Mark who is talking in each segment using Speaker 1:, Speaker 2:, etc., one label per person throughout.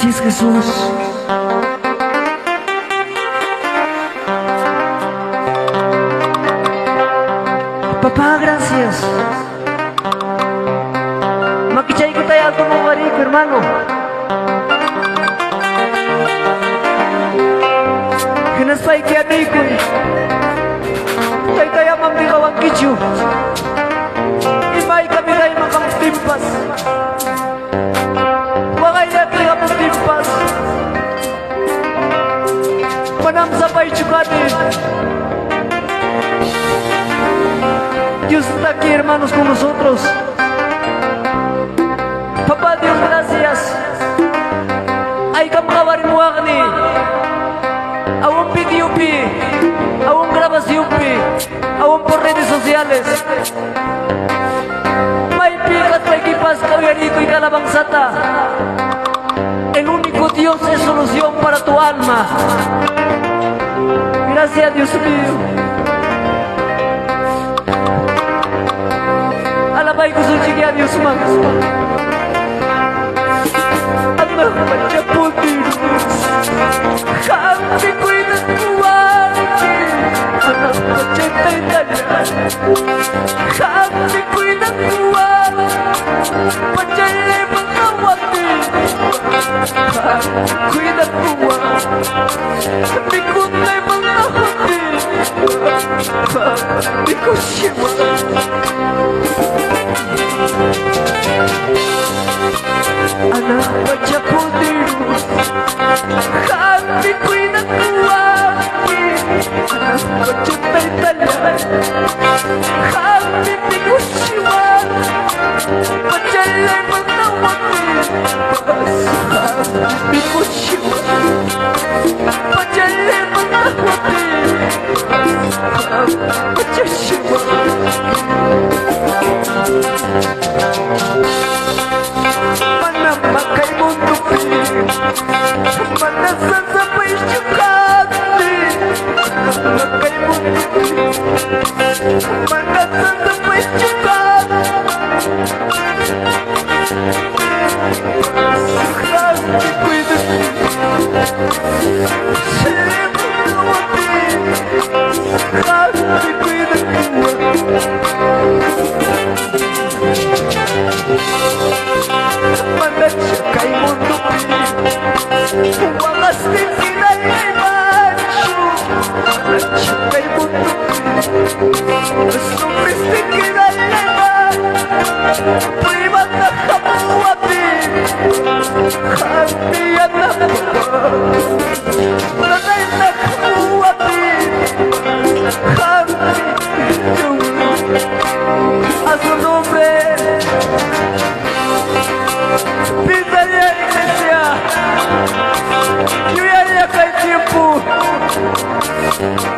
Speaker 1: Gracias, Jesús. Papá, gracias. Makichay ko tayo ako mo marico, hermano. Hinaspay kaya niko. Tay tayo mamdikawang kichu. Imay kami tayo makamtimpas. Wakay natin ang timpas. Manam sabay chukati. Dios está aquí, hermanos, con nosotros. Papá Dios, gracias. Ay kamkawarin mo akni. Awang video pi. Awang grabasyon pi. Awang por redes sociales. May pikat, may kipas, kawyarito y Alabanzata. El único Dios es solución para tu alma. Gracias, Dios mío. Alabay ko sa a Dios más. Anak macaputin. Kami ko'y nagkuwagi. Anak macetay talan. Kami ko'y nagkuwagi. Pachalay magkawati. Kami ko'y nagkuwagi. Kami ko'y magkawati. Kami ko'y siwa. Anak macaputin. Kami ko'y nagkuwagi. Anak macetay talan. Kami ko'y siwa. Pachalay magkawati. Kami ko'y siwa. Pachalay magkawati. Kami siwa. Manamakai mundo pi. Manasasabay syukati. Manamakai mundo pi. Manasasabay syukati. Syukati kuida. Syukati kuida. Manasakay mundo pi. Wakas din kinalay macho. Manasakay mundo pi. Gusto Kristin kinalay macho. Prima na kamuwapi. Kami yan na ba? Nanay na kamuwapi. Kami yung a su nombre. Pizzería Iglesia. Yo ya acá hay tiempo.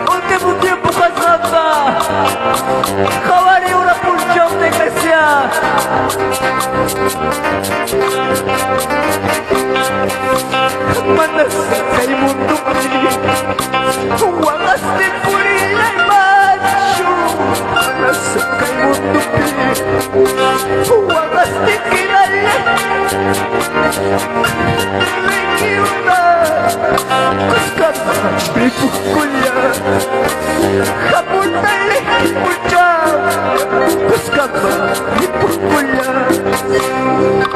Speaker 1: Último tiempo casada. Javaré una pulsión de iglesia. Manas kay mundo pi. Wakas de purila y macho. Manas kay mundo pi. Wakas de kinala. Rekiuna. Kuskama pripukulya. Kaputale kipucha. Kuskama pripukulya.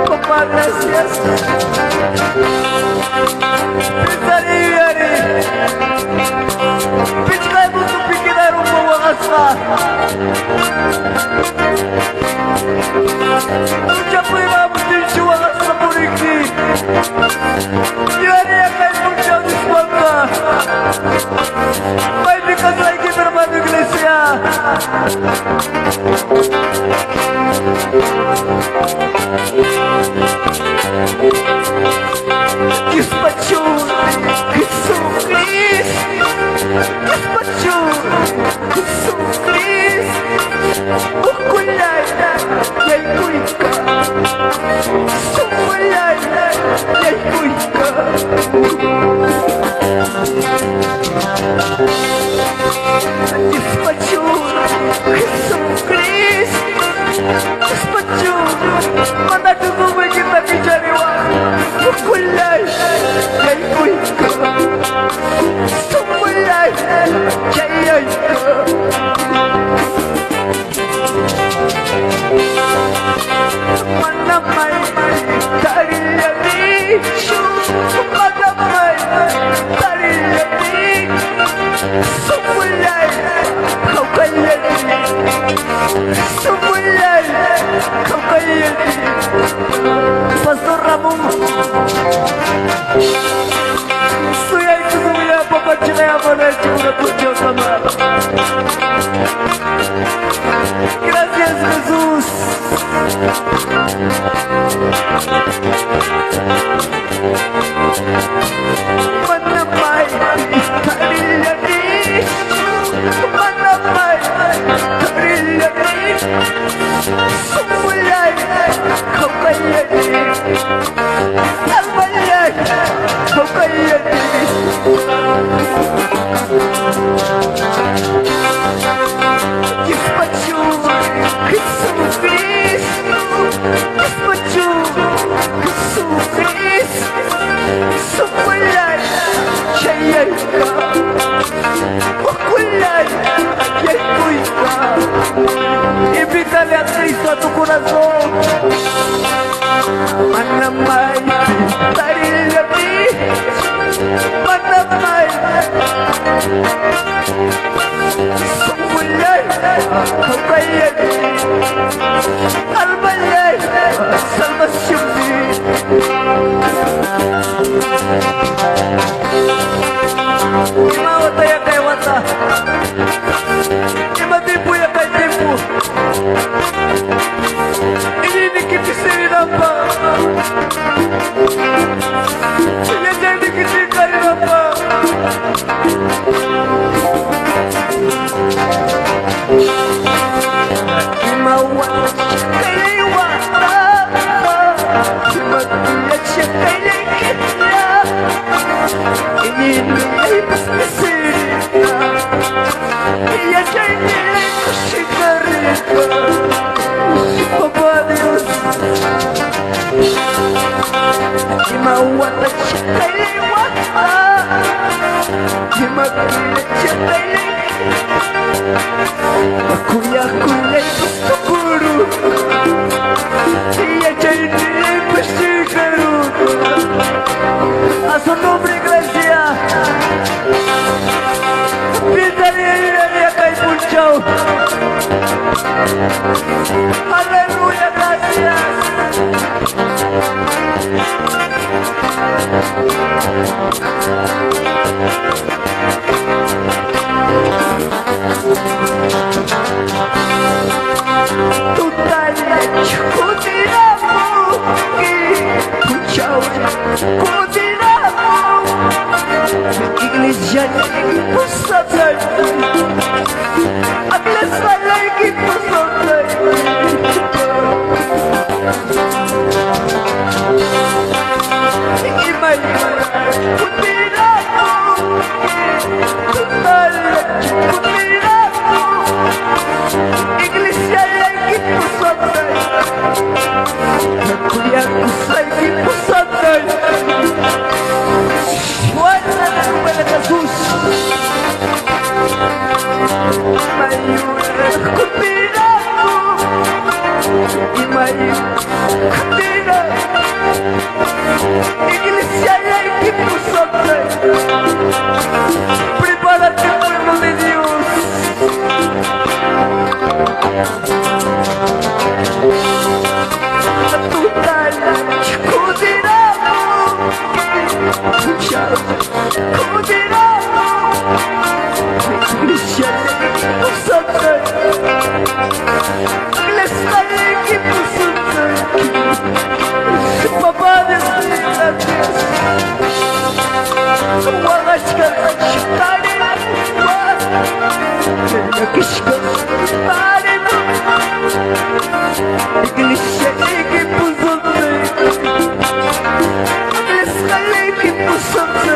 Speaker 1: Papá, gracias. Pintariyari. Pinchkay mo ito pikinar mo mawakas ka. Diyan po yung mga mutilsyo wakas na puriki. Yari ang kayo mong siya diswag ka. May bikas lagi naman ng iglesia. Dios Pachón, Jesucristo. Dios Pachón, Jesucristo. Ukulay, yay kuika. Sukulay, yay kuika. Dios Pachón, Jesucristo. Dios Pachón, manda tu nube kita kicariwa. Ukulay. Sumulay, kapayan. Pastor Ramon. Suyay ko sumula papachaya Laurencio na pucho sama. Gracias Jesús. Manamay, pamilya ni. Manamay, pamilya ni. Sumulay, kapayan ni. Albalay, kapayan ni. Despacho, Jesús Cristo. Despacho, Jesús Cristo. Sumulay, chayay ka. Okulay, ayay ka. Invítale a Cristo a tu corazón. Manamay, pintaril a mí. Manamay, sumulay, kabayan. Albalay, salvasyon din. Imawata ya kay wata. Imatipo ya kay tipo. Ininikitisin pa. Ininikitisin pa. Imawata kay wata. Imatiyat siya kay likitya. Ininikitisin na. Iya siya ininikitisin ka. Papa Dios. Imawata siya kay wata. Imatiyat siya kay likitya. Kuya gusto guru. Iya siya ininikitisin. A su nombre, iglesia. Pídale acá y punchao. Aleluya, gracias. Total, chudiramo, punchao, chudiramo. Iglesia, pusatay. Aglesia, pusatay. Imay, chudiramo. Total, chudiramo. Iglesia, pusatay. Kuya kusay, pusatay. Fuerza de nombre de Jesús. Mayura, cuidado. Y Mayura, iglesia y equipo santo. Prepárate, pueblo de Dios. Total, cuidado. Cuidado. Iglesia y equipo santo. Iglesia y equipo santo. Papá de gracias. Iglesia y equipo santo. Iglesia y equipo santo.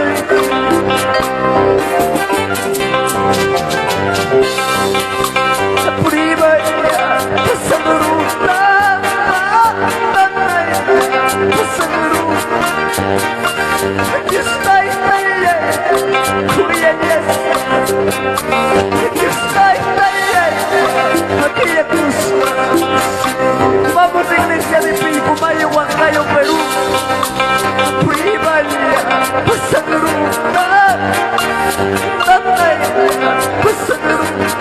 Speaker 1: Vamos iglesia de Pilcomayo, Huancayo, Perú. Primaria, Pasanruta. Pasanruta.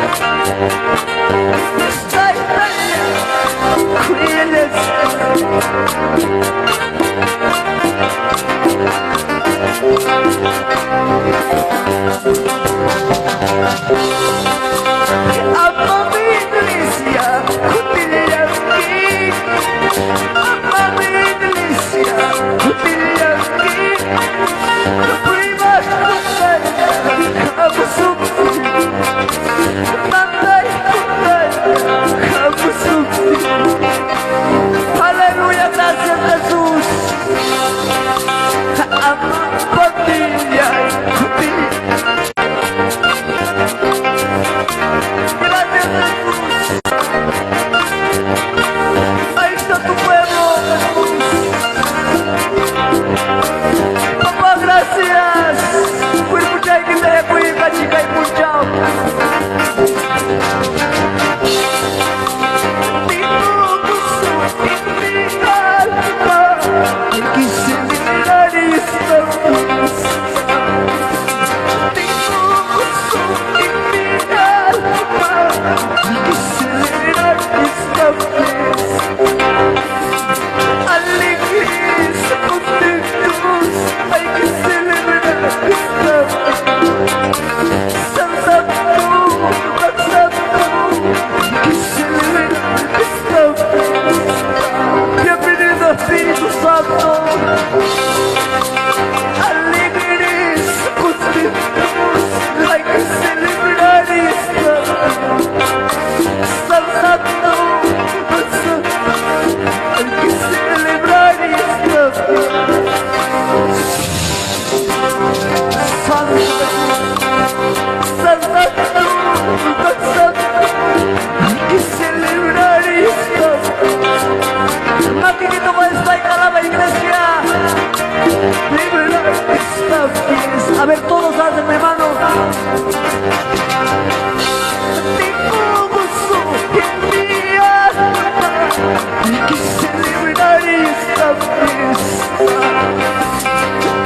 Speaker 1: hay que celebrar esta fiesta.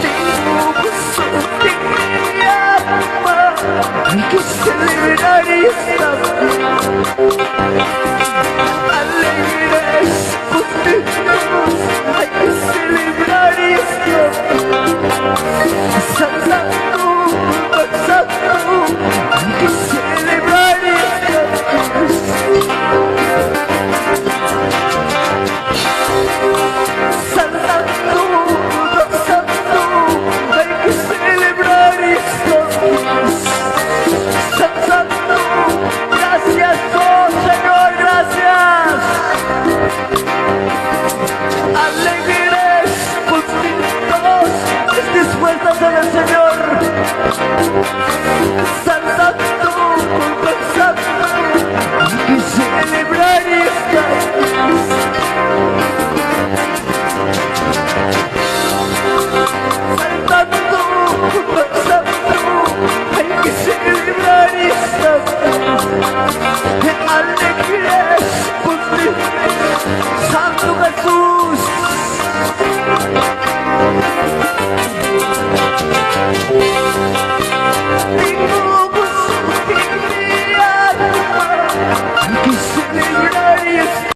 Speaker 1: Tengo gozo de mi alma, hay que celebrar esta fiesta. Alegres, contentos, hay que celebrar esta fiesta. Saltando, pasando, hay que celebrar esta fiesta. Saltando, pasando, hay que celebrar esta fiesta. Saltando, gracias, oh Señor, gracias. Alegres, contentos, dispuestas en el Señor.